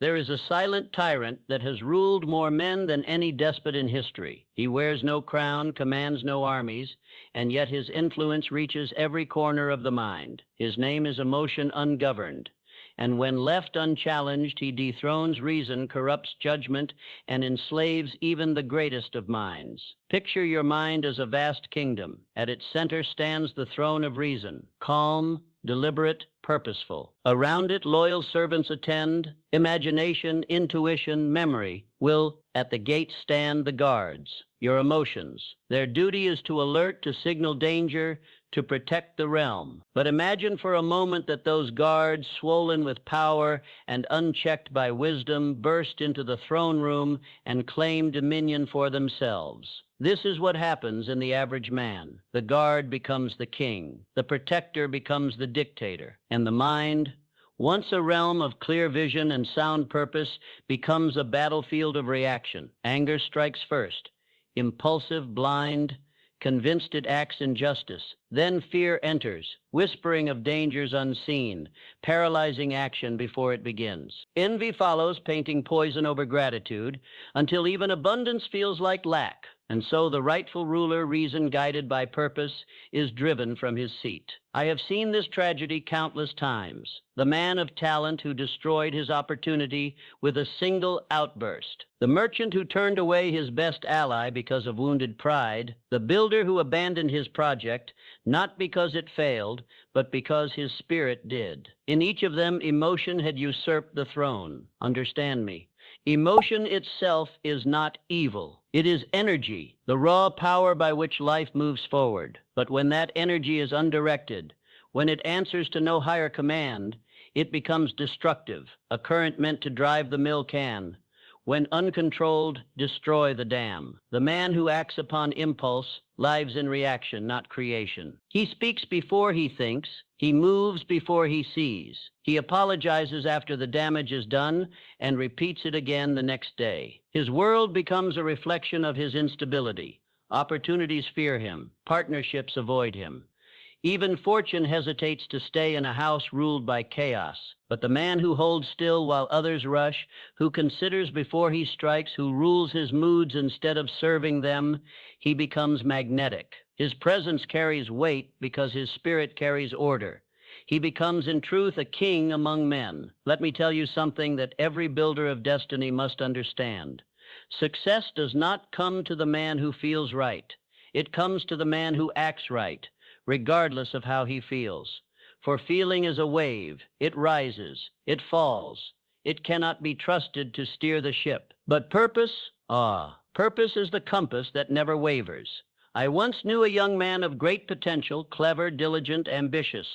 There is a silent tyrant that has ruled more men than any despot in history. He wears no crown, commands no armies, and yet his influence reaches every corner of the mind. His name is emotion ungoverned. And when left unchallenged, he dethrones reason, corrupts judgment, and enslaves even the greatest of minds. Picture your mind as a vast kingdom. At its center stands the throne of reason, calm, deliberate, purposeful. Around it, loyal servants attend. Imagination, intuition, memory will, at the gate, stand the guards, your emotions. Their duty is to alert, to signal danger, to protect the realm. But imagine for a moment that those guards, swollen with power and unchecked by wisdom, burst into the throne room and claim dominion for themselves. This is what happens in the average man. The guard becomes the king, the protector becomes the dictator, and the mind, once a realm of clear vision and sound purpose, becomes a battlefield of reaction. Anger strikes first, impulsive, blind, convinced it acts injustice. Then fear enters, whispering of dangers unseen, paralyzing action before it begins. Envy follows, painting poison over gratitude, until even abundance feels like lack. And so the rightful ruler, reason guided by purpose, is driven from his seat. I have seen this tragedy countless times. The man of talent who destroyed his opportunity with a single outburst. The merchant who turned away his best ally because of wounded pride. The builder who abandoned his project, not because it failed, but because his spirit did. In each of them, emotion had usurped the throne. Understand me. Emotion itself is not evil. It is energy, the raw power by which life moves forward. But when that energy is undirected, when it answers to no higher command, it becomes destructive, a current meant to drive the mill can. When uncontrolled, destroy the dam. The man who acts upon impulse lives in reaction, not creation. He speaks before he thinks. He moves before he sees. He apologizes after the damage is done and repeats it again the next day. His world becomes a reflection of his instability. Opportunities fear him. Partnerships avoid him. Even fortune hesitates to stay in a house ruled by chaos. But the man who holds still while others rush, who considers before he strikes, who rules his moods instead of serving them, he becomes magnetic. His presence carries weight because his spirit carries order. He becomes, in truth, a king among men. Let me tell you something that every builder of destiny must understand. Success does not come to the man who feels right. It comes to the man who acts right, regardless of how he feels. For feeling is a wave. It rises. It falls. It cannot be trusted to steer the ship. But purpose? Purpose is the compass that never wavers. I once knew a young man of great potential, clever, diligent, ambitious.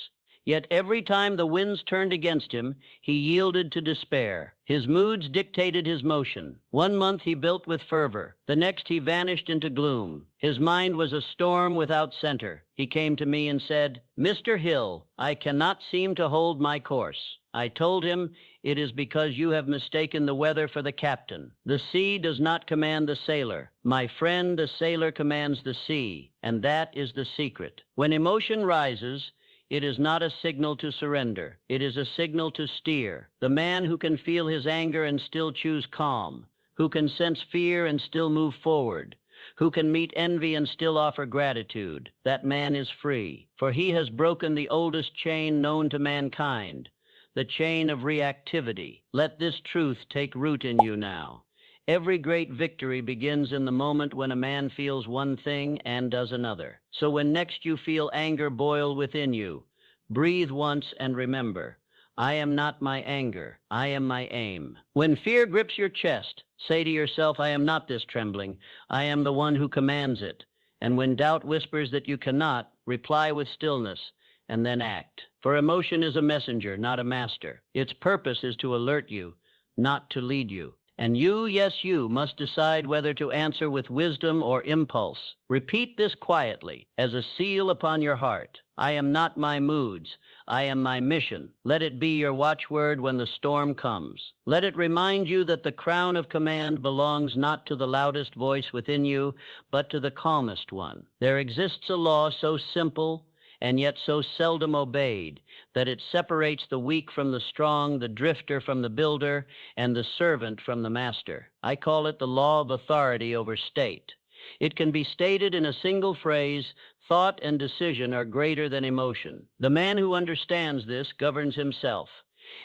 Yet every time the winds turned against him, he yielded to despair. His moods dictated his motion. 1 month he built with fervor. The next he vanished into gloom. His mind was a storm without center. He came to me and said, "Mr. Hill, I cannot seem to hold my course." I told him, "It is because you have mistaken the weather for the captain. The sea does not command the sailor. My friend, the sailor commands the sea, and that is the secret. When emotion rises, it is not a signal to surrender. It is a signal to steer. The man who can feel his anger and still choose calm, who can sense fear and still move forward, who can meet envy and still offer gratitude, that man is free, for he has broken the oldest chain known to mankind, the chain of reactivity. Let this truth take root in you now. Every great victory begins in the moment when a man feels one thing and does another. So when next you feel anger boil within you, breathe once and remember, I am not my anger, I am my aim. When fear grips your chest, say to yourself, I am not this trembling, I am the one who commands it. And when doubt whispers that you cannot, reply with stillness, and then act. For emotion is a messenger, not a master. Its purpose is to alert you, not to lead you. And you, yes, you, must decide whether to answer with wisdom or impulse. Repeat this quietly, as a seal upon your heart. I am not my moods. I am my mission. Let it be your watchword when the storm comes. Let it remind you that the crown of command belongs not to the loudest voice within you, but to the calmest one. There exists a law so simple and yet so seldom obeyed, that it separates the weak from the strong, the drifter from the builder, and the servant from the master. I call it the law of authority over state. It can be stated in a single phrase: thought and decision are greater than emotion. The man who understands this governs himself,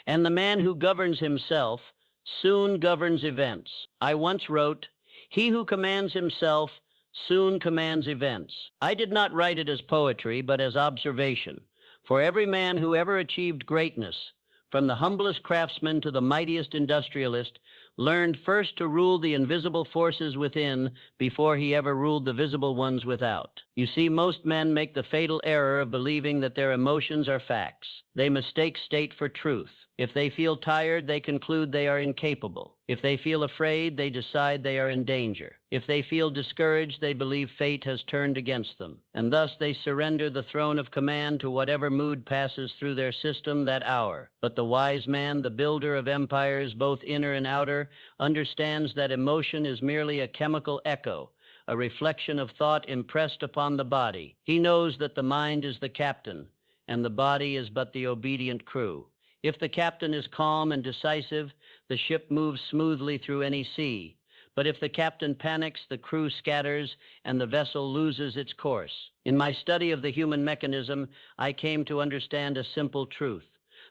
and the man who governs himself soon governs events. I once wrote, "He who commands himself soon commands events." I did not write it as poetry, but as observation. For every man who ever achieved greatness, from the humblest craftsman to the mightiest industrialist, learned first to rule the invisible forces within before he ever ruled the visible ones without. You see, most men make the fatal error of believing that their emotions are facts. They mistake state for truth. If they feel tired, they conclude they are incapable. If they feel afraid, they decide they are in danger. If they feel discouraged, they believe fate has turned against them, and thus they surrender the throne of command to whatever mood passes through their system that hour. But the wise man, the builder of empires, both inner and outer, understands that emotion is merely a chemical echo, a reflection of thought impressed upon the body. He knows that the mind is the captain, and the body is but the obedient crew. If the captain is calm and decisive, the ship moves smoothly through any sea. But if the captain panics, the crew scatters, and the vessel loses its course. In my study of the human mechanism, I came to understand a simple truth.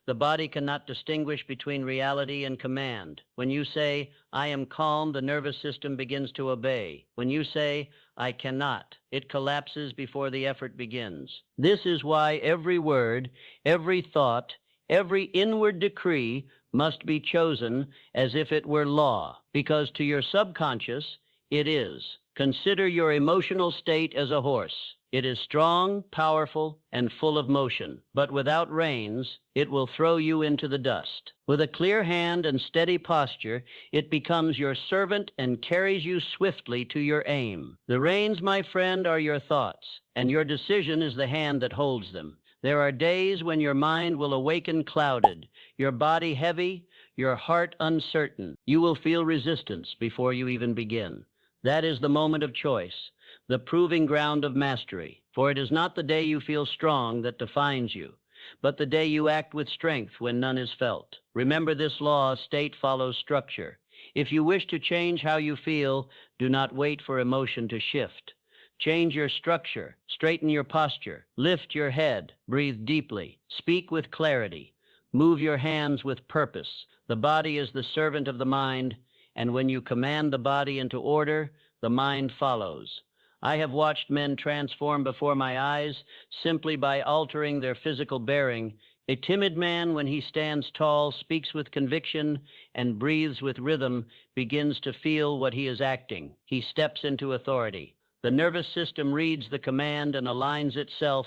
The body cannot distinguish between reality and command. When you say, "I am calm," the nervous system begins to obey. When you say, "I cannot," it collapses before the effort begins. This is why every word, every thought, every inward decree must be chosen as if it were law, because to your subconscious it is. Consider your emotional state as a horse. It is strong, powerful, and full of motion, but without reins, it will throw you into the dust. With a clear hand and steady posture, it becomes your servant and carries you swiftly to your aim. The reins, my friend, are your thoughts, and your decision is the hand that holds them. There are days when your mind will awaken clouded, your body heavy, your heart uncertain. You will feel resistance before you even begin. That is the moment of choice, the proving ground of mastery. For it is not the day you feel strong that defines you, but the day you act with strength when none is felt. Remember this law: state follows structure. If you wish to change how you feel, do not wait for emotion to shift. Change your structure, straighten your posture, lift your head, breathe deeply, speak with clarity, move your hands with purpose. The body is the servant of the mind, and when you command the body into order, the mind follows. I have watched men transform before my eyes simply by altering their physical bearing. A timid man, when he stands tall, speaks with conviction, and breathes with rhythm, begins to feel what he is acting. He steps into authority. The nervous system reads the command and aligns itself.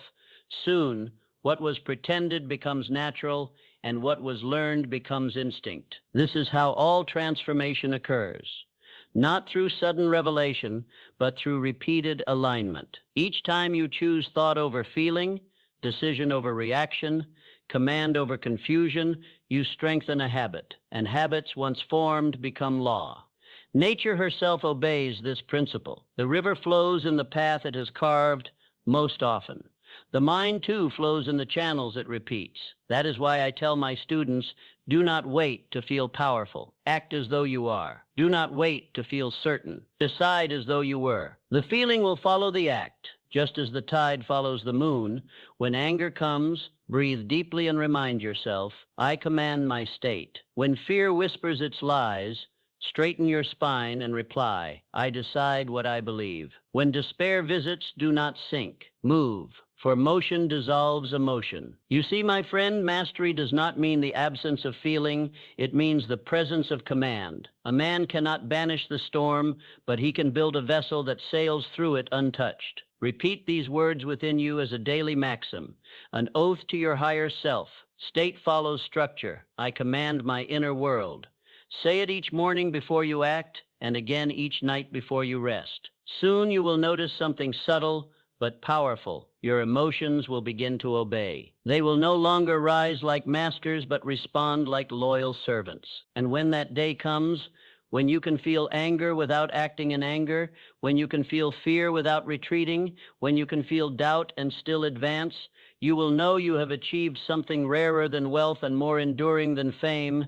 Soon, what was pretended becomes natural, and what was learned becomes instinct. This is how all transformation occurs. Not through sudden revelation, but through repeated alignment. Each time you choose thought over feeling, decision over reaction, command over confusion, you strengthen a habit, and habits once formed become law. Nature herself obeys this principle. The river flows in the path it has carved most often. The mind, too, flows in the channels it repeats. That is why I tell my students, do not wait to feel powerful. Act as though you are. Do not wait to feel certain. Decide as though you were. The feeling will follow the act, just as the tide follows the moon. When anger comes, breathe deeply and remind yourself, I command my state. When fear whispers its lies, straighten your spine and reply, I decide what I believe. When despair visits, do not sink. Move, for motion dissolves emotion. You see, my friend, mastery does not mean the absence of feeling. It means the presence of command. A man cannot banish the storm, but he can build a vessel that sails through it untouched. Repeat these words within you as a daily maxim, an oath to your higher self. State follows structure. I command my inner world. Say it each morning before you act, and again each night before you rest. Soon you will notice something subtle but powerful. Your emotions will begin to obey. They will no longer rise like masters, but respond like loyal servants. And when that day comes, when you can feel anger without acting in anger, when you can feel fear without retreating, when you can feel doubt and still advance, You will know you have achieved something rarer than wealth and more enduring than fame.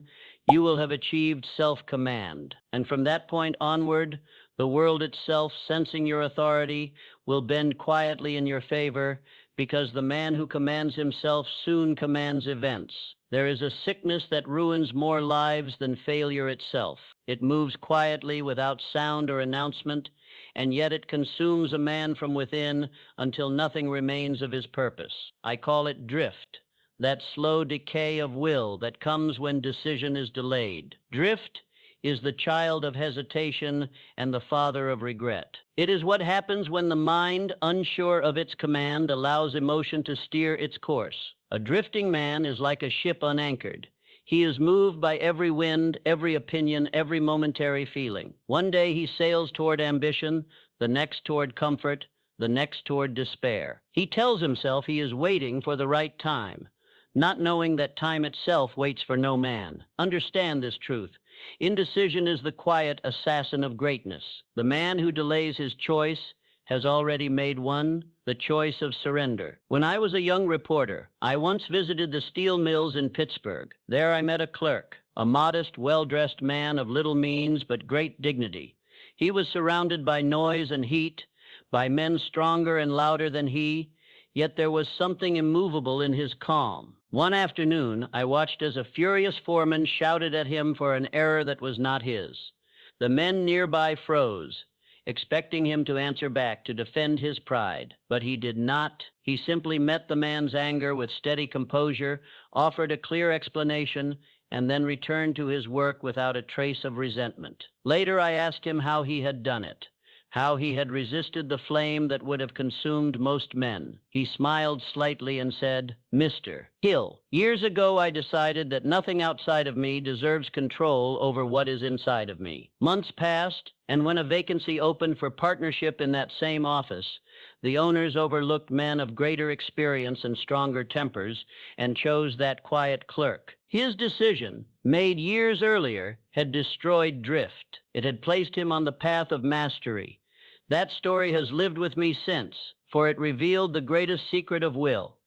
You will have achieved self-command. And from that point onward, the world itself, sensing your authority, will bend quietly in your favor, because the man who commands himself soon commands events. There is a sickness that ruins more lives than failure itself. It moves quietly without sound or announcement, and yet it consumes a man from within until nothing remains of his purpose. I call it drift, that slow decay of will that comes when decision is delayed. Drift is the child of hesitation and the father of regret. It is what happens when the mind, unsure of its command, allows emotion to steer its course. A drifting man is like a ship unanchored. He is moved by every wind, every opinion, every momentary feeling. One day he sails toward ambition, the next toward comfort, the next toward despair. He tells himself he is waiting for the right time, not knowing that time itself waits for no man. Understand this truth. Indecision is the quiet assassin of greatness. The man who delays his choice has already made one, the choice of surrender. When I was a young reporter, I once visited the steel mills in Pittsburgh. There I met a clerk, a modest, well-dressed man of little means but great dignity. He was surrounded by noise and heat, by men stronger and louder than he, yet there was something immovable in his calm. One afternoon, I watched as a furious foreman shouted at him for an error that was not his. The men nearby froze, expecting him to answer back, to defend his pride. But he did not. He simply met the man's anger with steady composure, offered a clear explanation, and then returned to his work without a trace of resentment. Later, I asked him how he had done it, how he had resisted the flame that would have consumed most men. He smiled slightly and said, "Mr. Hill, years ago I decided that nothing outside of me deserves control over what is inside of me. Months passed, and when a vacancy opened for partnership in that same office, the owners overlooked men of greater experience and stronger tempers and chose that quiet clerk. His decision, made years earlier, had destroyed drift. It had placed him on the path of mastery. That story has lived with me since, for it revealed the greatest secret of will.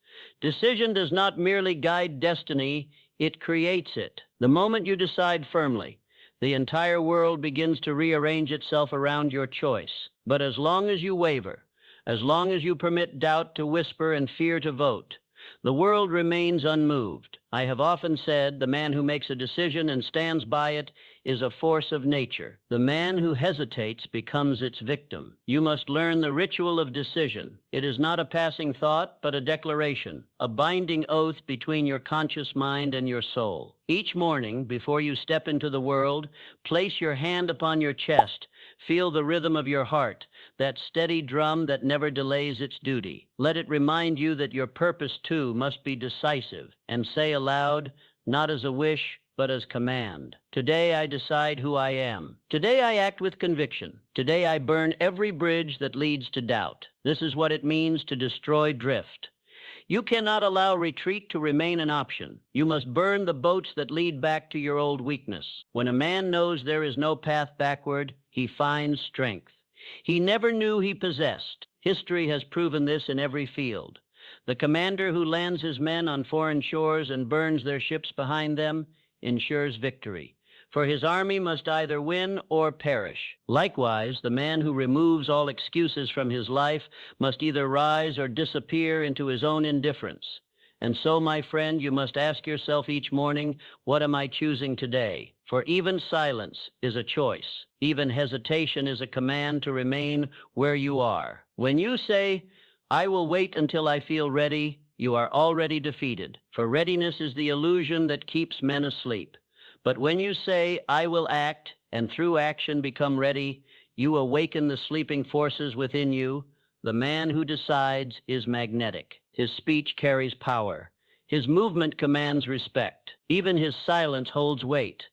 Decision does not merely guide destiny, it creates it. The moment you decide firmly, the entire world begins to rearrange itself around your choice. But as long as you waver, as long as you permit doubt to whisper and fear to vote, the world remains unmoved. I have often said the man who makes a decision and stands by it is a force of nature. The man who hesitates becomes its victim. You must learn the ritual of decision. It is not a passing thought, but a declaration, a binding oath between your conscious mind and your soul. Each morning, before you step into the world, place your hand upon your chest. Feel the rhythm of your heart, that steady drum that never delays its duty. Let it remind you that your purpose, too, must be decisive, and say aloud, not as a wish, but as command. Today I decide who I am. Today I act with conviction. Today I burn every bridge that leads to doubt. This is what it means to destroy drift. You cannot allow retreat to remain an option. You must burn the boats that lead back to your old weakness. When a man knows there is no path backward, he finds strength he never knew he possessed. History has proven this in every field. The commander who lands his men on foreign shores and burns their ships behind them ensures victory, for his army must either win or perish. Likewise, the man who removes all excuses from his life must either rise or disappear into his own indifference. And so, my friend, you must ask yourself each morning, what am I choosing today? For even silence is a choice. Even hesitation is a command to remain where you are. When you say, I will wait until I feel ready, you are already defeated. For readiness is the illusion that keeps men asleep. But when you say, I will act, and through action become ready, you awaken the sleeping forces within you. The man who decides is magnetic. His speech carries power. His movement commands respect. Even his silence holds weight,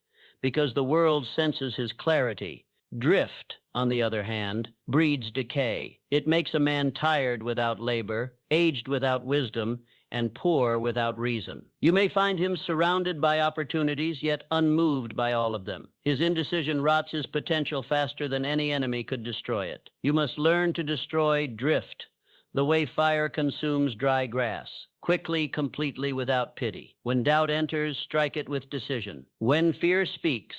because the world senses his clarity. Drift, on the other hand, breeds decay. It makes a man tired without labor, aged without wisdom, and poor without reason. You may find him surrounded by opportunities, yet unmoved by all of them. His indecision rots his potential faster than any enemy could destroy it. You must learn to destroy drift, the way fire consumes dry grass. Quickly, completely, without pity. When doubt enters, strike it with decision. When fear speaks,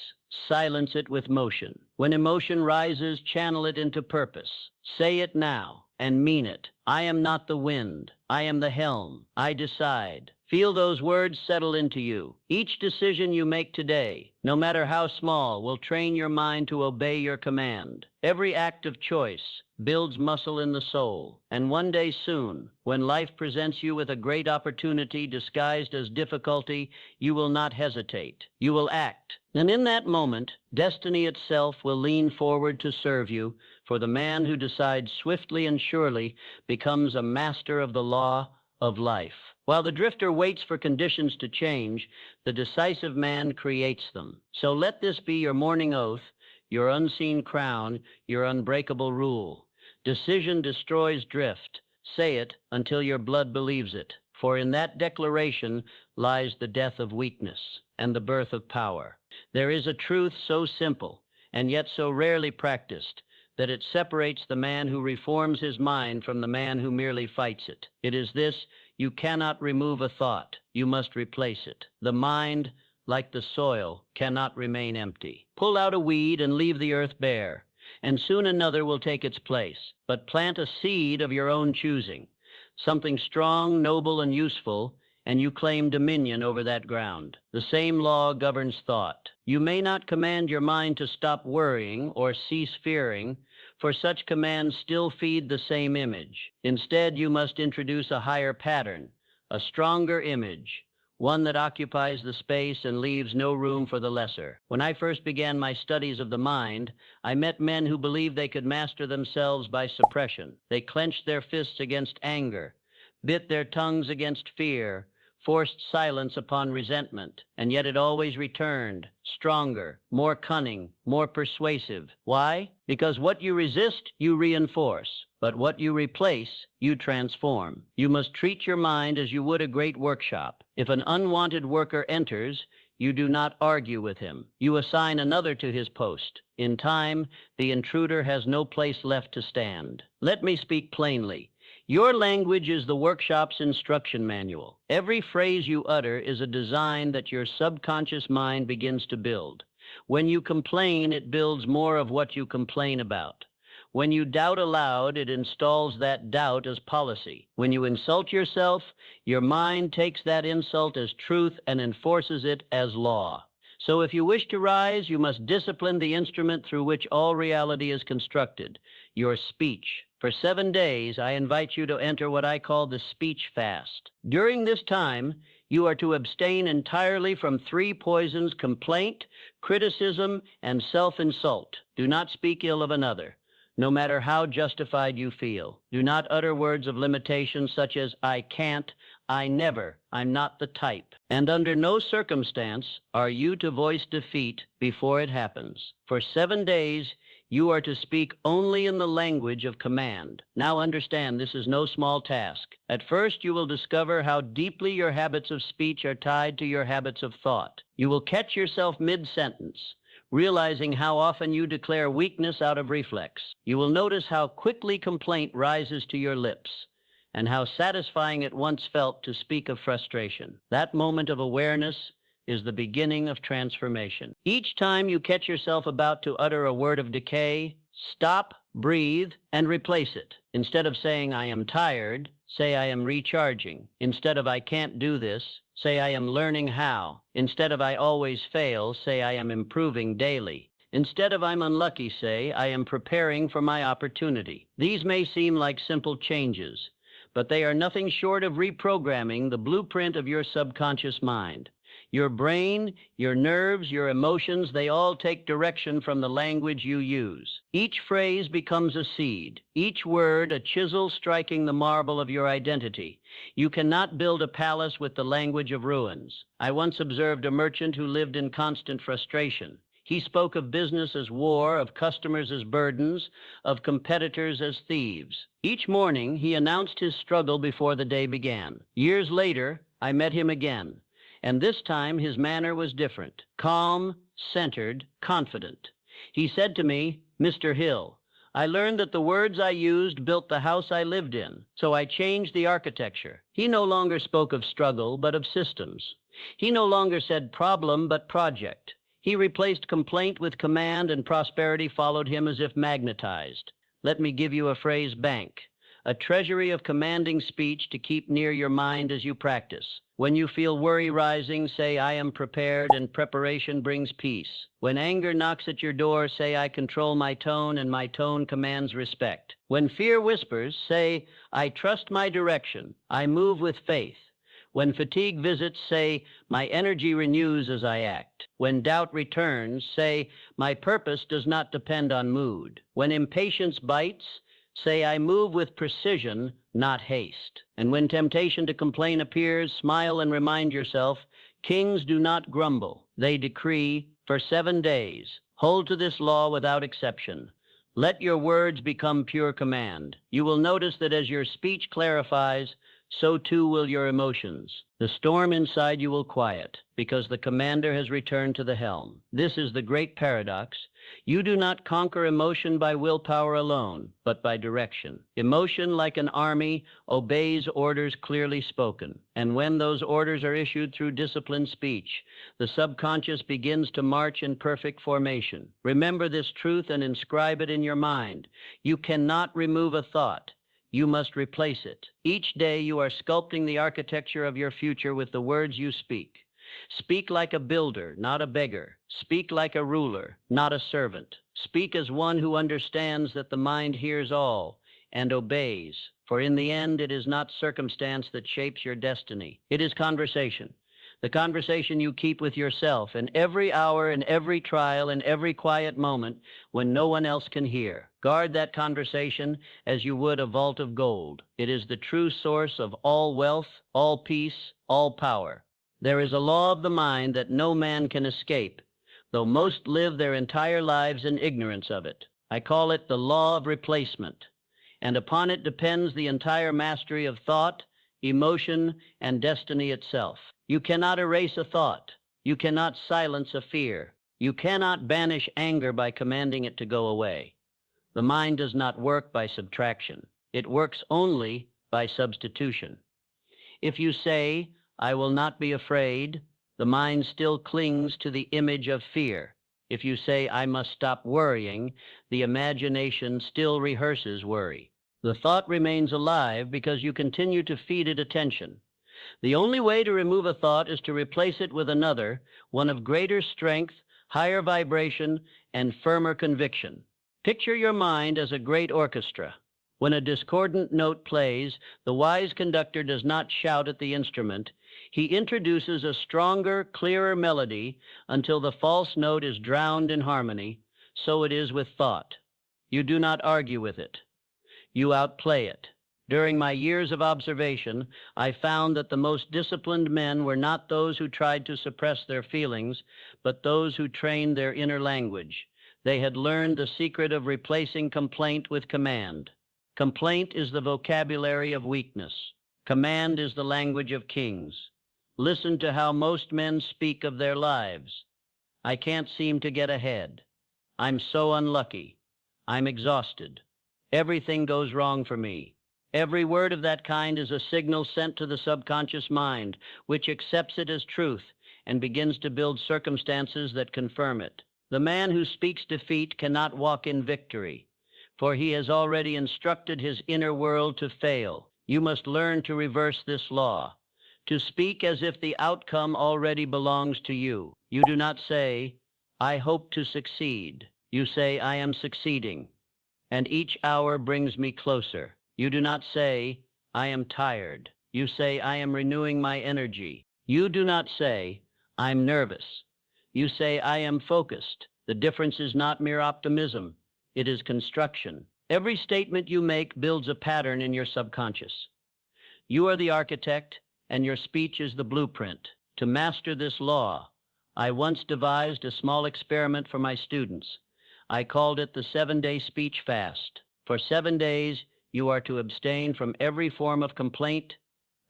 silence it with motion. When emotion rises, channel it into purpose. Say it now and mean it. I am not the wind. I am the helm. I decide. Feel those words settle into you. Each decision you make today, no matter how small, will train your mind to obey your command. Every act of choice builds muscle in the soul. And one day soon, when life presents you with a great opportunity disguised as difficulty, you will not hesitate. You will act. And in that moment, destiny itself will lean forward to serve you, for the man who decides swiftly and surely becomes a master of the law of life. While the drifter waits for conditions to change, the decisive man creates them. So let this be your morning oath, your unseen crown, your unbreakable rule. Decision destroys drift. Say it until your blood believes it, for in that declaration lies the death of weakness and the birth of power. There is a truth so simple and yet so rarely practiced that it separates the man who reforms his mind from the man who merely fights it. It is this: you cannot remove a thought, you must replace it. The mind, like the soil, cannot remain empty. Pull out a weed and leave the earth bare, and soon another will take its place. But plant a seed of your own choosing, something strong, noble, and useful, and you claim dominion over that ground. The same law governs thought. You may not command your mind to stop worrying or cease fearing, for such commands still feed the same image. Instead, you must introduce a higher pattern, a stronger image, one that occupies the space and leaves no room for the lesser. When I first began my studies of the mind, I met men who believed they could master themselves by suppression. They clenched their fists against anger, bit their tongues against fear, forced silence upon resentment, and yet it always returned, stronger, more cunning, more persuasive. Why? Because what you resist, you reinforce, but what you replace, you transform. You must treat your mind as you would a great workshop. If an unwanted worker enters, you do not argue with him. You assign another to his post. In time, the intruder has no place left to stand. Let me speak plainly. Your language is the workshop's instruction manual. Every phrase you utter is a design that your subconscious mind begins to build. When you complain, it builds more of what you complain about. When you doubt aloud, it installs that doubt as policy. When you insult yourself, your mind takes that insult as truth and enforces it as law. So if you wish to rise, you must discipline the instrument through which all reality is constructed, your speech. For 7 days, I invite you to enter what I call the speech fast. During this time, you are to abstain entirely from 3 poisons: complaint, criticism, and self-insult. Do not speak ill of another, no matter how justified you feel. Do not utter words of limitation such as "I can't," "I never," "I'm not the type." And under no circumstance are you to voice defeat before it happens. For 7 days, you are to speak only in the language of command. Now understand, this is no small task. At first, you will discover how deeply your habits of speech are tied to your habits of thought. You will catch yourself mid-sentence, realizing how often you declare weakness out of reflex. You will notice how quickly complaint rises to your lips, and how satisfying it once felt to speak of frustration. That moment of awareness is the beginning of transformation. Each time you catch yourself about to utter a word of decay, stop, breathe, and replace it. Instead of saying "I am tired," say "I am recharging." Instead of "I can't do this," say "I am learning how." Instead of "I always fail," say "I am improving daily." Instead of "I'm unlucky," say "I am preparing for my opportunity." These may seem like simple changes, but they are nothing short of reprogramming the blueprint of your subconscious mind. Your brain, your nerves, your emotions, they all take direction from the language you use. Each phrase becomes a seed, each word a chisel striking the marble of your identity. You cannot build a palace with the language of ruins. I once observed a merchant who lived in constant frustration. He spoke of business as war, of customers as burdens, of competitors as thieves. Each morning, he announced his struggle before the day began. Years later, I met him again, and this time his manner was different, calm, centered, confident. He said to me, "Mr. Hill, I learned that the words I used built the house I lived in, so I changed the architecture. He no longer spoke of struggle, but of systems. He no longer said problem, but project. He replaced complaint with command, and prosperity followed him as if magnetized. Let me give you a phrase bank, a treasury of commanding speech to keep near your mind as you practice. When you feel worry rising, say, I am prepared, and preparation brings peace. When anger knocks at your door, say, I control my tone, and my tone commands respect. When fear whispers, say, I trust my direction, I move with faith. When fatigue visits, say, my energy renews as I act. When doubt returns, say, my purpose does not depend on mood. When impatience bites, say, I move with precision, not haste. And when temptation to complain appears, smile and remind yourself, kings do not grumble. They decree for 7 days. Hold to this law without exception. Let your words become pure command. You will notice that as your speech clarifies, so too will your emotions. The storm inside you will quiet, because the commander has returned to the helm. This is the great paradox. You do not conquer emotion by willpower alone, but by direction. Emotion, like an army, obeys orders clearly spoken. And when those orders are issued through disciplined speech, the subconscious begins to march in perfect formation. Remember this truth and inscribe it in your mind. You cannot remove a thought. You must replace it. Each day you are sculpting the architecture of your future with the words you speak. Speak like a builder, not a beggar. Speak like a ruler, not a servant. Speak as one who understands that the mind hears all and obeys. For in the end, it is not circumstance that shapes your destiny. It is conversation. The conversation you keep with yourself in every hour, in every trial, in every quiet moment when no one else can hear. Guard that conversation as you would a vault of gold. It is the true source of all wealth, all peace, all power. There is a law of the mind that no man can escape, though most live their entire lives in ignorance of it. I call it the law of replacement, and upon it depends the entire mastery of thought, emotion, and destiny itself. You cannot erase a thought. You cannot silence a fear. You cannot banish anger by commanding it to go away. The mind does not work by subtraction. It works only by substitution. If you say, I will not be afraid, the mind still clings to the image of fear. If you say, I must stop worrying, the imagination still rehearses worry. The thought remains alive because you continue to feed it attention. The only way to remove a thought is to replace it with another, one of greater strength, higher vibration, and firmer conviction. Picture your mind as a great orchestra. When a discordant note plays, the wise conductor does not shout at the instrument. He introduces a stronger, clearer melody until the false note is drowned in harmony. So it is with thought. You do not argue with it. You outplay it. During my years of observation, I found that the most disciplined men were not those who tried to suppress their feelings, but those who trained their inner language. They had learned the secret of replacing complaint with command. Complaint is the vocabulary of weakness. Command is the language of kings. Listen to how most men speak of their lives. I can't seem to get ahead. I'm so unlucky. I'm exhausted. Everything goes wrong for me. Every word of that kind is a signal sent to the subconscious mind, which accepts it as truth and begins to build circumstances that confirm it. The man who speaks defeat cannot walk in victory, for he has already instructed his inner world to fail. You must learn to reverse this law, to speak as if the outcome already belongs to you. You do not say, I hope to succeed. You say, I am succeeding, and each hour brings me closer. You do not say, I am tired. You say, I am renewing my energy. You do not say, I'm nervous. You say, I am focused. The difference is not mere optimism. It is construction. Every statement you make builds a pattern in your subconscious. You are the architect, and your speech is the blueprint. To master this law, I once devised a small experiment for my students. I called it the 7-day speech fast. For 7 days, you are to abstain from every form of complaint,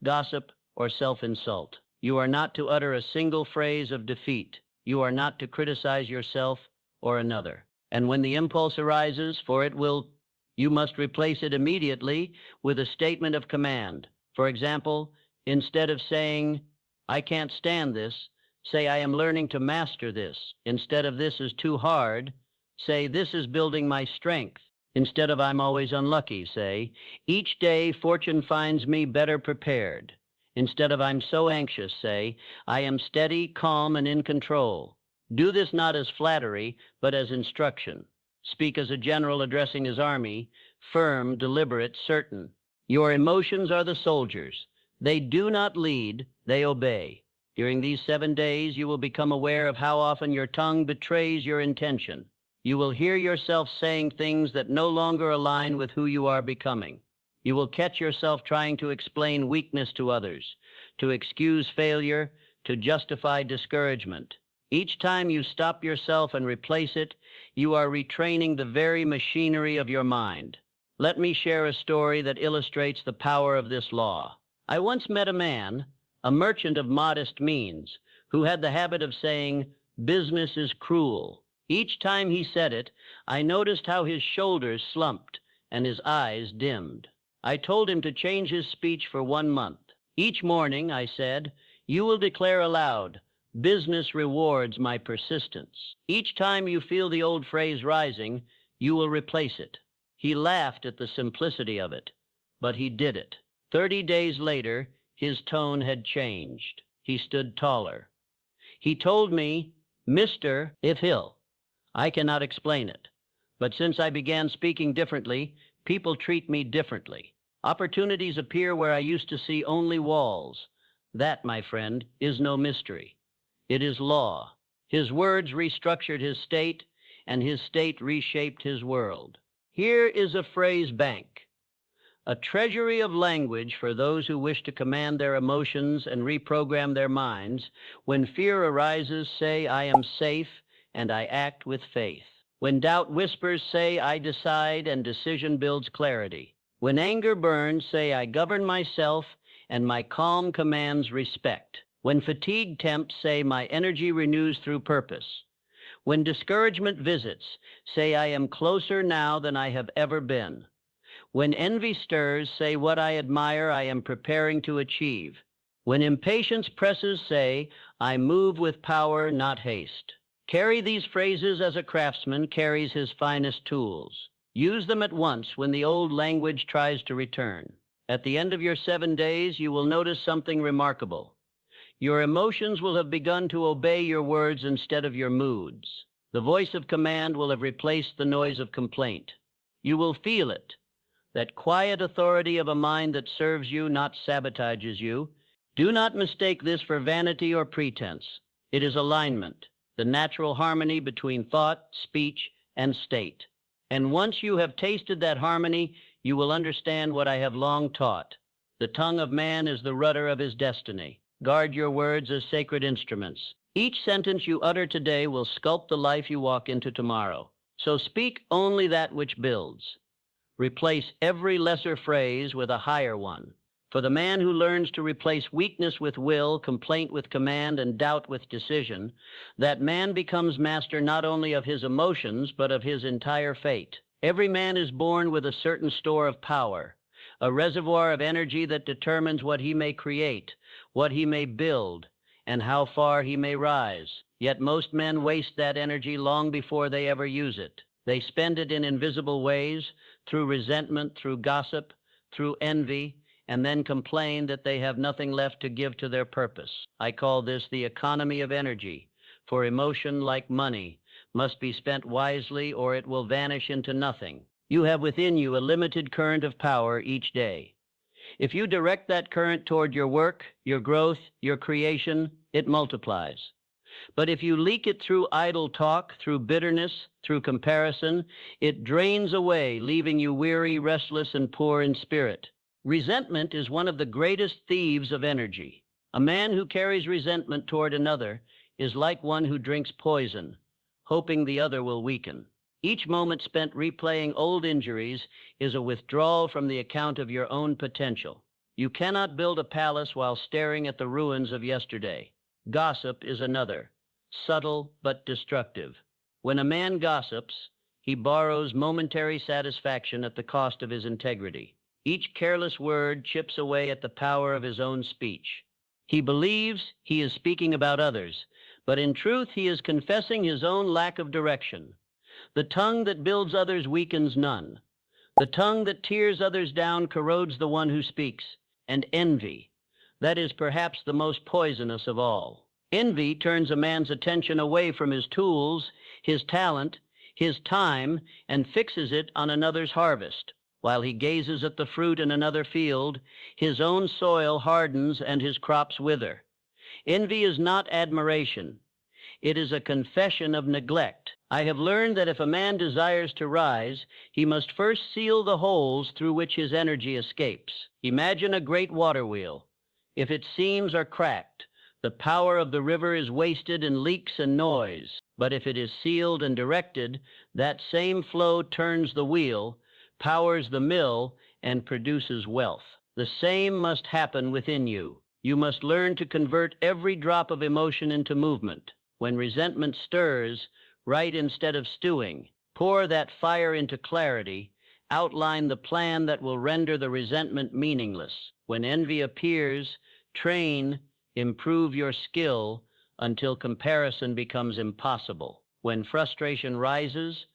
gossip, or self-insult. You are not to utter a single phrase of defeat. You are not to criticize yourself or another. And when the impulse arises, for it will You must replace it immediately with a statement of command. For example, instead of saying, "I can't stand this," say, "I am learning to master this." Instead of "This is too hard," say, "This is building my strength." Instead of "I'm always unlucky," say, "Each day fortune finds me better prepared." Instead of "I'm so anxious," say, "I am steady, calm, and in control." Do this not as flattery, but as instruction. Speak as a general addressing his army, firm, deliberate, certain. Your emotions are the soldiers. They do not lead, they obey. During these 7 days, you will become aware of how often your tongue betrays your intention. You will hear yourself saying things that no longer align with who you are becoming. You will catch yourself trying to explain weakness to others, to excuse failure, to justify discouragement. Each time you stop yourself and replace it, you are retraining the very machinery of your mind. Let me share a story that illustrates the power of this law. I once met a man, a merchant of modest means, who had the habit of saying, "Business is cruel." Each time he said it, I noticed how his shoulders slumped and his eyes dimmed. I told him to change his speech for 1 month. Each morning, I said, "You will declare aloud, 'Business rewards my persistence.' Each time you feel the old phrase rising, you will replace it." He laughed at the simplicity of it, but he did it. 30 days later, his tone had changed. He stood taller. He told me, "Mr. If Hill, I cannot explain it, but since I began speaking differently, people treat me differently. Opportunities appear where I used to see only walls. That, my friend, is no mystery. It is law." His words restructured his state, and his state reshaped his world. Here is a phrase bank, a treasury of language for those who wish to command their emotions and reprogram their minds. When fear arises, say, "I am safe," and I act with faith. When doubt whispers, say, "I decide," and decision builds clarity. When anger burns, say, "I govern myself," and my calm commands respect. When fatigue tempts, say, "My energy renews through purpose." When discouragement visits, say, "I am closer now than I have ever been." When envy stirs, say, "What I admire, I am preparing to achieve." When impatience presses, say, "I move with power, not haste." Carry these phrases as a craftsman carries his finest tools. Use them at once when the old language tries to return. At the end of your 7 days, you will notice something remarkable. Your emotions will have begun to obey your words instead of your moods. The voice of command will have replaced the noise of complaint. You will feel it, that quiet authority of a mind that serves you, not sabotages you. Do not mistake this for vanity or pretense. It is alignment, the natural harmony between thought, speech, and state. And once you have tasted that harmony, you will understand what I have long taught. The tongue of man is the rudder of his destiny. Guard your words as sacred instruments. Each sentence you utter today will sculpt the life you walk into tomorrow. So speak only that which builds. Replace every lesser phrase with a higher one. For the man who learns to replace weakness with will, complaint with command, and doubt with decision, that man becomes master not only of his emotions, but of his entire fate. Every man is born with a certain store of power, a reservoir of energy that determines what he may create, what he may build, and how far he may rise. Yet most men waste that energy long before they ever use it. They spend it in invisible ways, through resentment, through gossip, through envy, and then complain that they have nothing left to give to their purpose. I call this the economy of energy, for emotion, like money, must be spent wisely or it will vanish into nothing. You have within you a limited current of power each day. If you direct that current toward your work, your growth, your creation, it multiplies. But if you leak it through idle talk, through bitterness, through comparison, it drains away, leaving you weary, restless, and poor in spirit. Resentment is one of the greatest thieves of energy. A man who carries resentment toward another is like one who drinks poison, hoping the other will weaken. Each moment spent replaying old injuries is a withdrawal from the account of your own potential. You cannot build a palace while staring at the ruins of yesterday. Gossip is another, subtle but destructive. When a man gossips, he borrows momentary satisfaction at the cost of his integrity. Each careless word chips away at the power of his own speech. He believes he is speaking about others, but in truth he is confessing his own lack of direction. The tongue that builds others weakens none. The tongue that tears others down corrodes the one who speaks. And envy, that is perhaps the most poisonous of all. Envy turns a man's attention away from his tools, his talent, his time, and fixes it on another's harvest. While he gazes at the fruit in another field, his own soil hardens and his crops wither. Envy is not admiration. It is a confession of neglect. I have learned that if a man desires to rise, he must first seal the holes through which his energy escapes. Imagine a great water wheel. If its seams are cracked, the power of the river is wasted in leaks and noise. But if it is sealed and directed, that same flow turns the wheel, powers the mill, and produces wealth. The same must happen within you. You must learn to convert every drop of emotion into movement. When resentment stirs, write instead of stewing. Pour that fire into clarity. Outline the plan that will render the resentment meaningless. When envy appears, train, improve your skill until comparison becomes impossible. When frustration rises,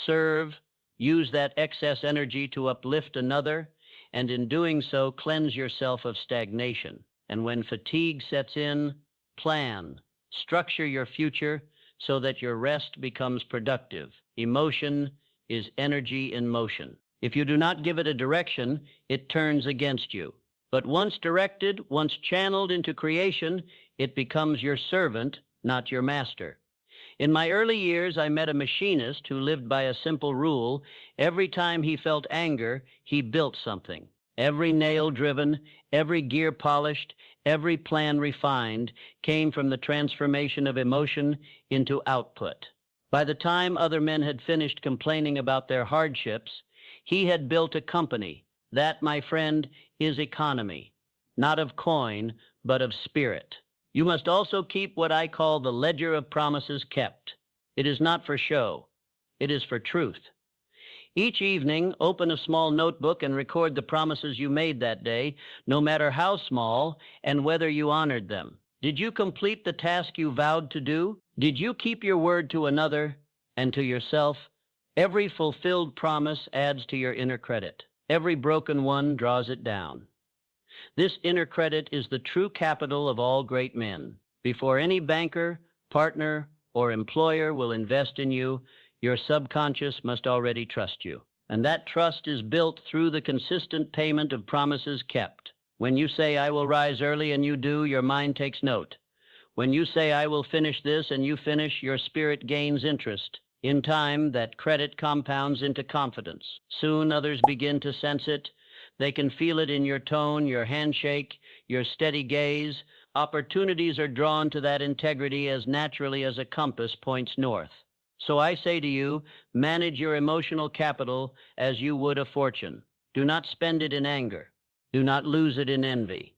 serve, use that excess energy to uplift another, and in doing so, cleanse yourself of stagnation. And when fatigue sets in, plan. Structure your future so that your rest becomes productive. Emotion is energy in motion. If you do not give it a direction, it turns against you. But once directed, once channeled into creation, it becomes your servant, not your master. In my early years, I met a machinist who lived by a simple rule. Every time he felt anger, he built something. Every nail driven, every gear polished, every plan refined came from the transformation of emotion into output. By the time other men had finished complaining about their hardships, he had built a company. That, my friend, is economy, not of coin, but of spirit. You must also keep what I call the ledger of promises kept. It is not for show. It is for truth. Each evening, open a small notebook and record the promises you made that day, no matter how small, and whether you honored them. Did you complete the task you vowed to do? Did you keep your word to another and to yourself? Every fulfilled promise adds to your inner credit. Every broken one draws it down. This inner credit is the true capital of all great men. Before any banker, partner, or employer will invest in you, your subconscious must already trust you. And that trust is built through the consistent payment of promises kept. When you say, I will rise early, and you do, your mind takes note. When you say, I will finish this, and you finish, your spirit gains interest. In time, that credit compounds into confidence. Soon others begin to sense it. They can feel it in your tone, your handshake, your steady gaze. Opportunities are drawn to that integrity as naturally as a compass points north. So I say to you, manage your emotional capital as you would a fortune. Do not spend it in anger. Do not lose it in envy.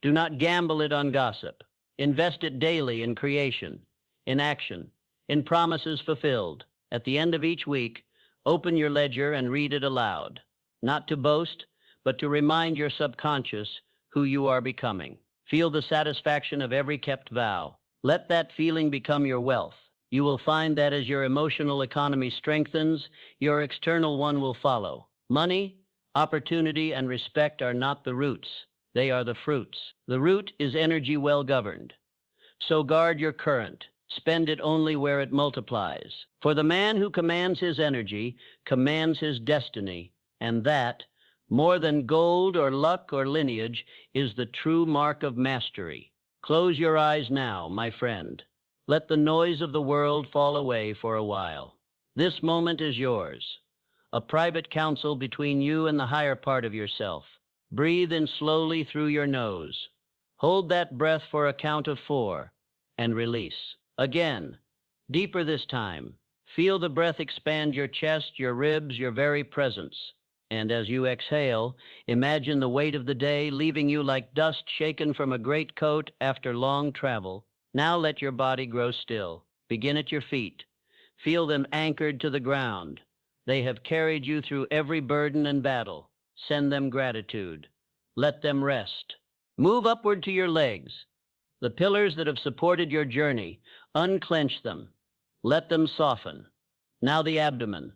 Do not gamble it on gossip. Invest it daily in creation, in action, in promises fulfilled. At the end of each week, open your ledger and read it aloud, not to boast, but to remind your subconscious who you are becoming. Feel the satisfaction of every kept vow. Let that feeling become your wealth. You will find that as your emotional economy strengthens, your external one will follow. Money, opportunity, and respect are not the roots. They are the fruits. The root is energy well governed. So guard your current. Spend it only where it multiplies. For the man who commands his energy commands his destiny, and that, more than gold or luck or lineage, is the true mark of mastery. Close your eyes now, my friend. Let the noise of the world fall away for a while. This moment is yours, a private council between you and the higher part of yourself. Breathe in slowly through your nose. Hold that breath for a count of 4, and release. Again, deeper this time. Feel the breath expand your chest, your ribs, your very presence. And as you exhale, imagine the weight of the day leaving you like dust shaken from a great coat after long travel. Now let your body grow still. Begin at your feet. Feel them anchored to the ground. They have carried you through every burden and battle. Send them gratitude. Let them rest. Move upward to your legs. The pillars that have supported your journey, unclench them. Let them soften. Now the abdomen,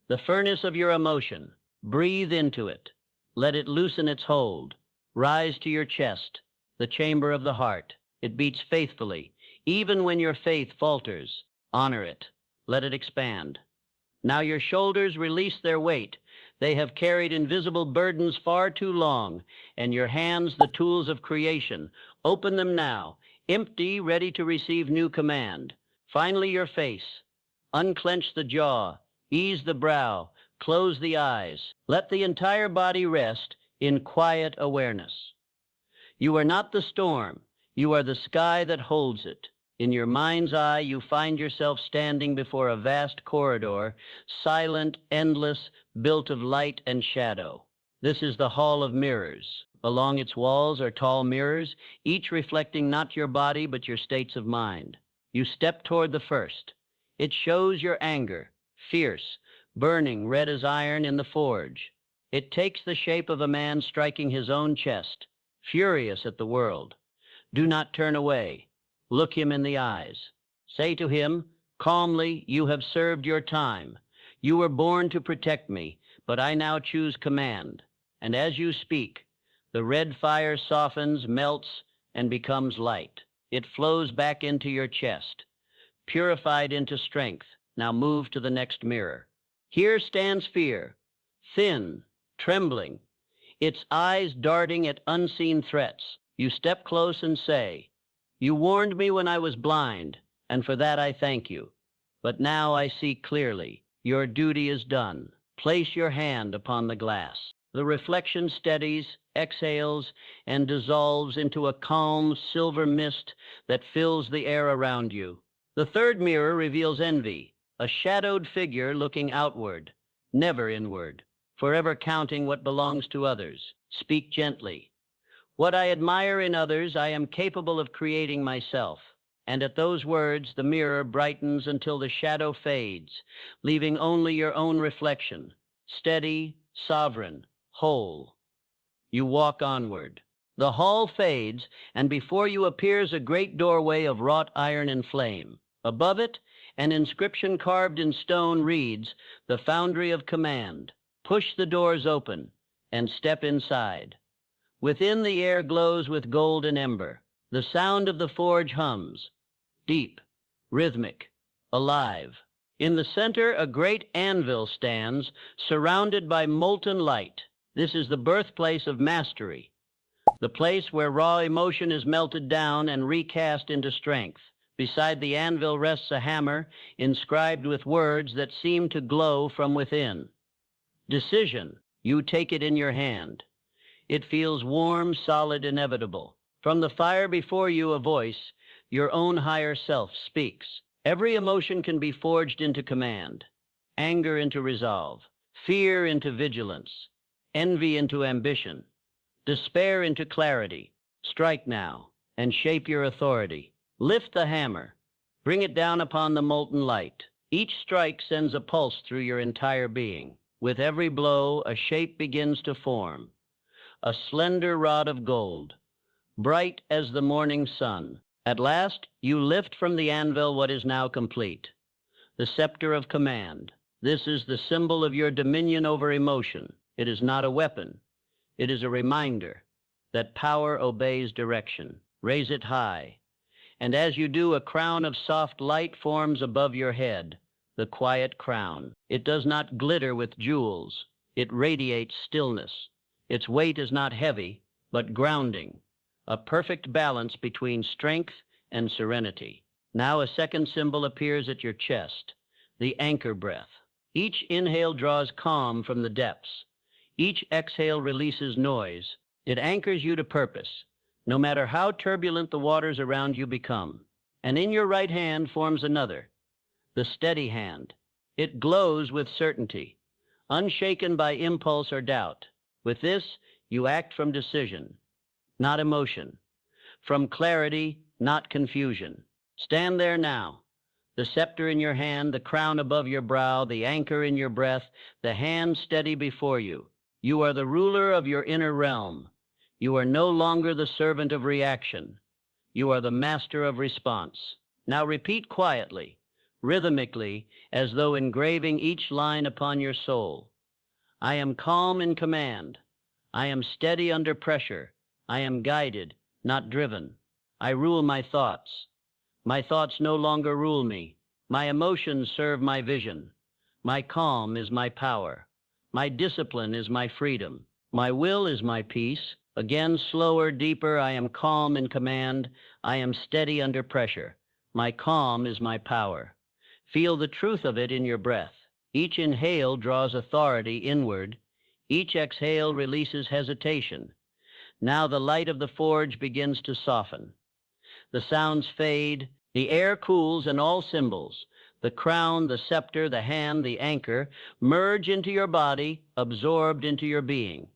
the furnace of your emotion. Breathe into it. Let it loosen its hold. Rise to your chest, the chamber of the heart. It beats faithfully, even when your faith falters. Honor it. Let it expand. Now your shoulders release their weight. They have carried invisible burdens far too long, and your hands the tools of creation. Open them now, empty, ready to receive new command. Finally, your face. Unclench the jaw, ease the brow, close the eyes. Let the entire body rest in quiet awareness. You are not the storm. You are the sky that holds it. In your mind's eye, you find yourself standing before a vast corridor, silent, endless, built of light and shadow. This is the Hall of Mirrors. Along its walls are tall mirrors, each reflecting not your body but your states of mind. You step toward the first. It shows your anger, fierce, burning red as iron in the forge. It takes the shape of a man striking his own chest, furious at the world. Do not turn away. Look him in the eyes. Say to him, calmly, you have served your time. You were born to protect me, but I now choose command. And as you speak, the red fire softens, melts, and becomes light. It flows back into your chest, purified into strength. Now move to the next mirror. Here stands fear, thin, trembling, its eyes darting at unseen threats. You step close and say, you warned me when I was blind, and for that I thank you. But now I see clearly. Your duty is done. Place your hand upon the glass. The reflection steadies, exhales, and dissolves into a calm silver mist that fills the air around you. The third mirror reveals envy, a shadowed figure looking outward, never inward, forever counting what belongs to others. Speak gently. What I admire in others, I am capable of creating myself. And at those words, the mirror brightens until the shadow fades, leaving only your own reflection, steady, sovereign, whole. You walk onward. The hall fades, and before you appears a great doorway of wrought iron and flame. Above it, an inscription carved in stone reads, "The Foundry of Command." Push the doors open and step inside. Within, the air glows with golden ember. The sound of the forge hums, deep, rhythmic, alive. In the center, a great anvil stands, surrounded by molten light. This is the birthplace of mastery, the place where raw emotion is melted down and recast into strength. Beside the anvil rests a hammer, inscribed with words that seem to glow from within. Decision. You take it in your hand. It feels warm, solid, inevitable. From the fire before you, a voice, your own higher self, speaks. Every emotion can be forged into command, anger into resolve, fear into vigilance, envy into ambition, despair into clarity. Strike now and shape your authority. Lift the hammer. Bring it down upon the molten light. Each strike sends a pulse through your entire being. With every blow, a shape begins to form. A slender rod of gold, bright as the morning sun. At last, you lift from the anvil what is now complete, the scepter of command. This is the symbol of your dominion over emotion. It is not a weapon. It is a reminder that power obeys direction. Raise it high, and as you do, a crown of soft light forms above your head, the quiet crown. It does not glitter with jewels. It radiates stillness. Its weight is not heavy, but grounding, a perfect balance between strength and serenity. Now a second symbol appears at your chest, the anchor breath. Each inhale draws calm from the depths. Each exhale releases noise. It anchors you to purpose, no matter how turbulent the waters around you become. And in your right hand forms another, the steady hand. It glows with certainty, unshaken by impulse or doubt. With this, you act from decision, not emotion, from clarity, not confusion. Stand there now, The scepter in your hand, the crown above your brow, the anchor in your breath, the hand steady before you. You are the ruler of your inner realm. You are no longer the servant of reaction. You are the master of response. Now repeat quietly, rhythmically, as though engraving each line upon your soul. I am calm in command. I am steady under pressure. I am guided, not driven. I rule my thoughts. My thoughts no longer rule me. My emotions serve my vision. My calm is my power. My discipline is my freedom. My will is my peace. Again, slower, deeper, I am calm in command. I am steady under pressure. My calm is my power. Feel the truth of it in your breath. Each inhale draws authority inward. Each exhale releases hesitation. Now the light of the forge begins to soften. The sounds fade, the air cools, and all symbols, the crown, the scepter, the hand, the anchor, merge into your body, absorbed into your being.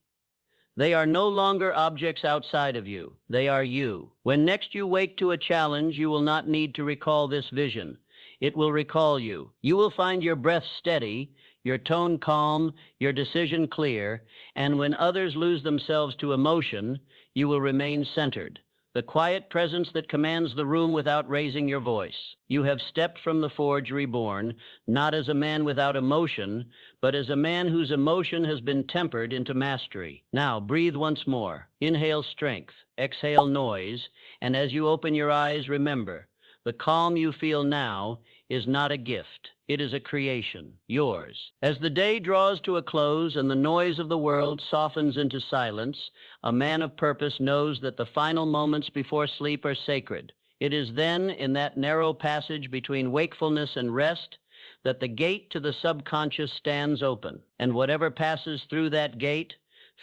They are no longer objects outside of you. They are you. When next you wake to a challenge, you will not need to recall this vision. It will recall you. You will find your breath steady, your tone calm, your decision clear, and when others lose themselves to emotion, you will remain centered. The quiet presence that commands the room without raising your voice. You have stepped from the forge reborn, not as a man without emotion, but as a man whose emotion has been tempered into mastery. Now, breathe once more. Inhale strength, exhale noise, and as you open your eyes, remember, the calm you feel now is not a gift. It is a creation, yours. As the day draws to a close and the noise of the world softens into silence, a man of purpose knows that the final moments before sleep are sacred. It is then, in that narrow passage between wakefulness and rest, that the gate to the subconscious stands open. And whatever passes through that gate,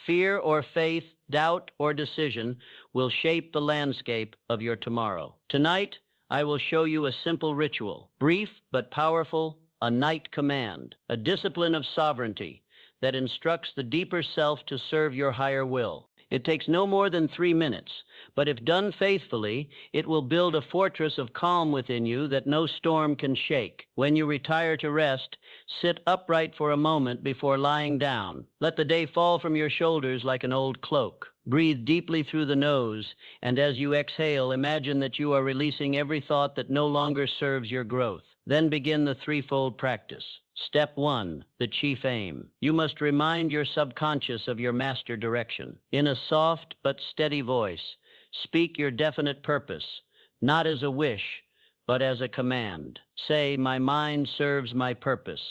fear or faith, doubt or decision, will shape the landscape of your tomorrow. Tonight, I will show you a simple ritual, brief but powerful, a night command, a discipline of sovereignty that instructs the deeper self to serve your higher will. It takes no more than 3 minutes, but if done faithfully, it will build a fortress of calm within you that no storm can shake. When you retire to rest, sit upright for a moment before lying down. Let the day fall from your shoulders like an old cloak. Breathe deeply through the nose, and as you exhale, imagine that you are releasing every thought that no longer serves your growth. Then begin the threefold practice. Step 1, the chief aim. You must remind your subconscious of your master direction. In a soft but steady voice, speak your definite purpose, not as a wish, but as a command. Say, my mind serves my purpose.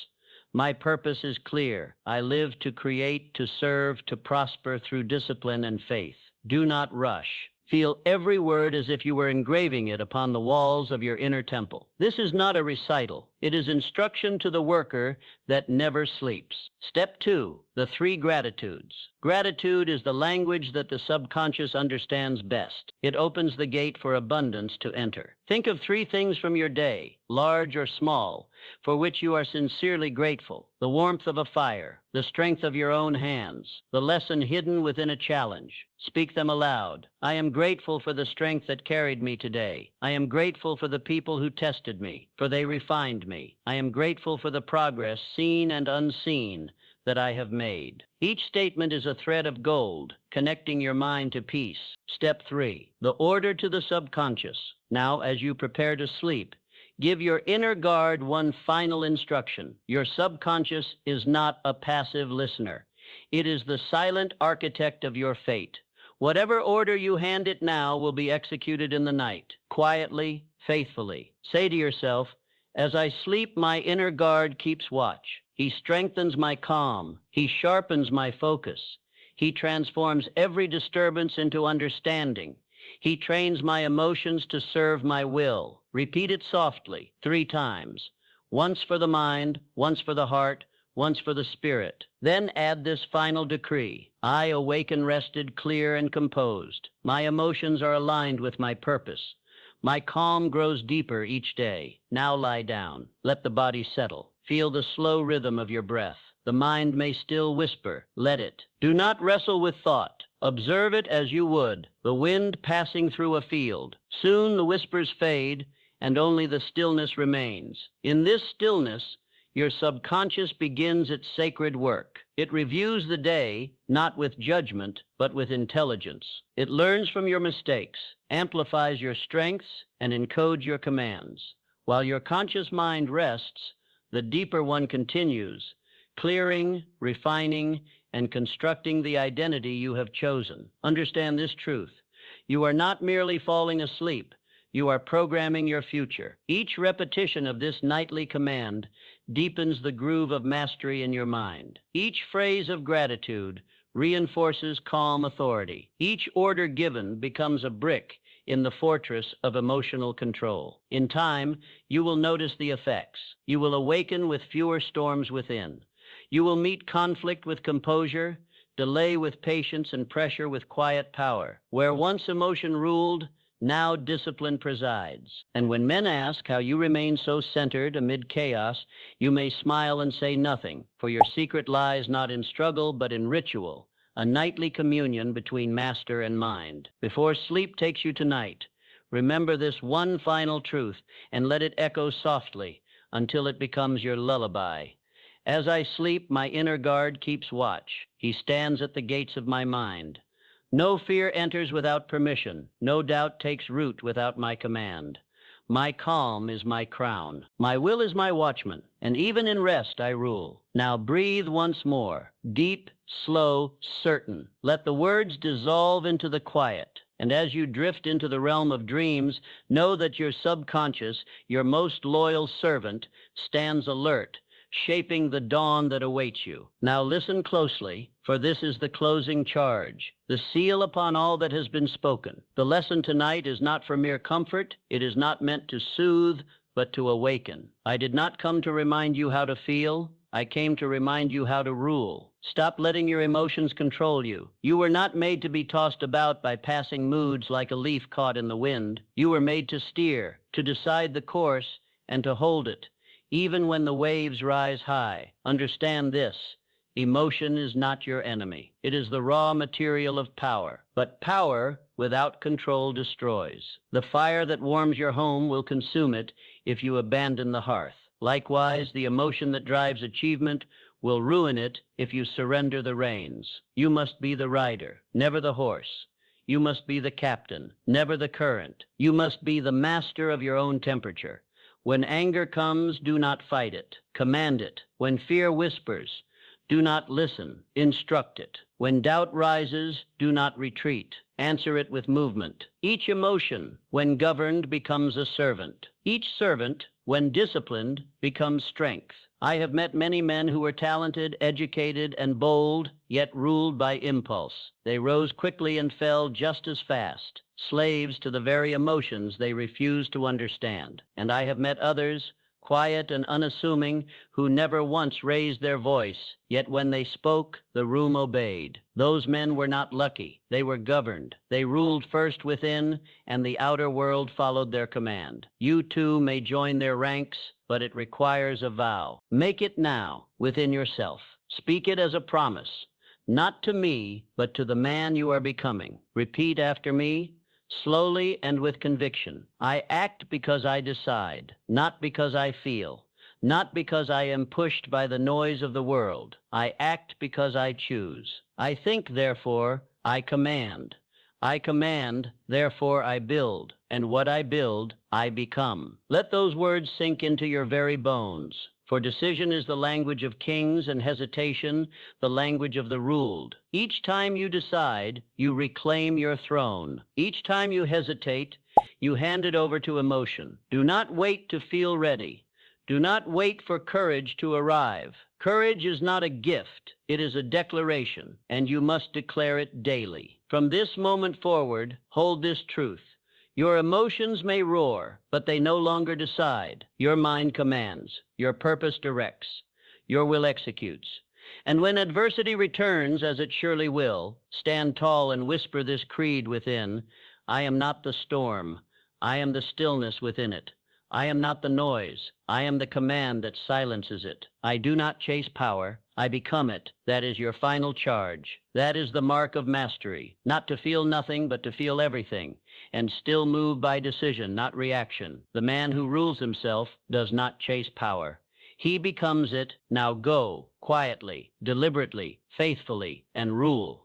My purpose is clear. I live to create, to serve, to prosper through discipline and faith. Do not rush. Feel every word as if you were engraving it upon the walls of your inner temple. This is not a recital. It is instruction to the worker that never sleeps. Step 2, the 3 gratitudes. Gratitude is the language that the subconscious understands best. It opens the gate for abundance to enter. Think of 3 things from your day, large or small, for which you are sincerely grateful. The warmth of a fire, the strength of your own hands, the lesson hidden within a challenge. Speak them aloud. I am grateful for the strength that carried me today. I am grateful for the people who tested me, for they refined me. I am grateful for the progress, seen and unseen, that I have made. Each statement is a thread of gold, connecting your mind to peace. Step 3, the order to the subconscious. Now, as you prepare to sleep, give your inner guard one final instruction. Your subconscious is not a passive listener. It is the silent architect of your fate. Whatever order you hand it now will be executed in the night, quietly, faithfully. Say to yourself, as I sleep, my inner guard keeps watch. He strengthens my calm. He sharpens my focus. He transforms every disturbance into understanding. He trains my emotions to serve my will. Repeat it softly, 3 times. Once for the mind, once for the heart, once for the spirit. Then add this final decree. I awaken rested, clear, and composed. My emotions are aligned with my purpose. My calm grows deeper each day. Now lie down. Let the body settle. Feel the slow rhythm of your breath. The mind may still whisper. Let it. Do not wrestle with thought. Observe it as you would, the wind passing through a field. Soon the whispers fade, and only the stillness remains. In this stillness, your subconscious begins its sacred work. It reviews the day, not with judgment, but with intelligence. It learns from your mistakes, amplifies your strengths, and encodes your commands. While your conscious mind rests, the deeper one continues, clearing, refining, and constructing the identity you have chosen. Understand this truth. You are not merely falling asleep. You are programming your future. Each repetition of this nightly command deepens the groove of mastery in your mind. Each phrase of gratitude reinforces calm authority. Each order given becomes a brick in the fortress of emotional control. In time, you will notice the effects. You will awaken with fewer storms within. You will meet conflict with composure, delay with patience, and pressure with quiet power. Where once emotion ruled, now discipline presides. And when men ask how you remain so centered amid chaos, you may smile and say nothing, for your secret lies not in struggle, but in ritual, a nightly communion between master and mind. Before sleep takes you tonight, remember this one final truth and let it echo softly until it becomes your lullaby. As I sleep, my inner guard keeps watch. He stands at the gates of my mind. No fear enters without permission. No doubt takes root without my command. My calm is my crown. My will is my watchman, and even in rest I rule. Now breathe once more, deep, slow, certain. Let the words dissolve into the quiet. And as you drift into the realm of dreams, know that your subconscious, your most loyal servant, stands alert, shaping the dawn that awaits you. Now listen closely, for this is the closing charge, the seal upon all that has been spoken. The lesson tonight is not for mere comfort. It is not meant to soothe, but to awaken. I did not come to remind you how to feel. I came to remind you how to rule. Stop letting your emotions control you. You were not made to be tossed about by passing moods like a leaf caught in the wind. You were made to steer, to decide the course, and to hold it, even when the waves rise high. Understand this. Emotion is not your enemy. It is the raw material of power. But power without control destroys. The fire that warms your home will consume it if you abandon the hearth. Likewise, the emotion that drives achievement will ruin it if you surrender the reins. You must be the rider, never the horse. You must be the captain, never the current. You must be the master of your own temperature. When anger comes, do not fight it. Command it. When fear whispers, do not listen. Instruct it. When doubt rises, do not retreat. Answer it with movement. Each emotion, when governed, becomes a servant. Each servant, when disciplined, becomes strength. I have met many men who were talented, educated, and bold, yet ruled by impulse. They rose quickly and fell just as fast, slaves to the very emotions they refused to understand. And I have met others, quiet and unassuming, who never once raised their voice, yet when they spoke, the room obeyed. Those men were not lucky. They were governed. They ruled first within, and the outer world followed their command. You too may join their ranks, but it requires a vow. Make it now, within yourself. Speak it as a promise, not to me, but to the man you are becoming. Repeat after me, slowly and with conviction. I act because I decide, not because I feel, not because I am pushed by the noise of the world. I act because I choose. I think, therefore, I command. I command, therefore I build, and what I build, I become. Let those words sink into your very bones. For decision is the language of kings, and hesitation the language of the ruled. Each time you decide, you reclaim your throne. Each time you hesitate, you hand it over to emotion. Do not wait to feel ready. Do not wait for courage to arrive. Courage is not a gift. It is a declaration, and you must declare it daily. From this moment forward, hold this truth. Your emotions may roar, but they no longer decide. Your mind commands. Your purpose directs. Your will executes. And when adversity returns, as it surely will, stand tall and whisper this creed within. I am not the storm. I am the stillness within it. I am not the noise. I am the command that silences it. I do not chase power. I become it. That is your final charge. That is the mark of mastery. Not to feel nothing, but to feel everything, and still move by decision, not reaction. The man who rules himself does not chase power. He becomes it. Now go, quietly, deliberately, faithfully, and rule.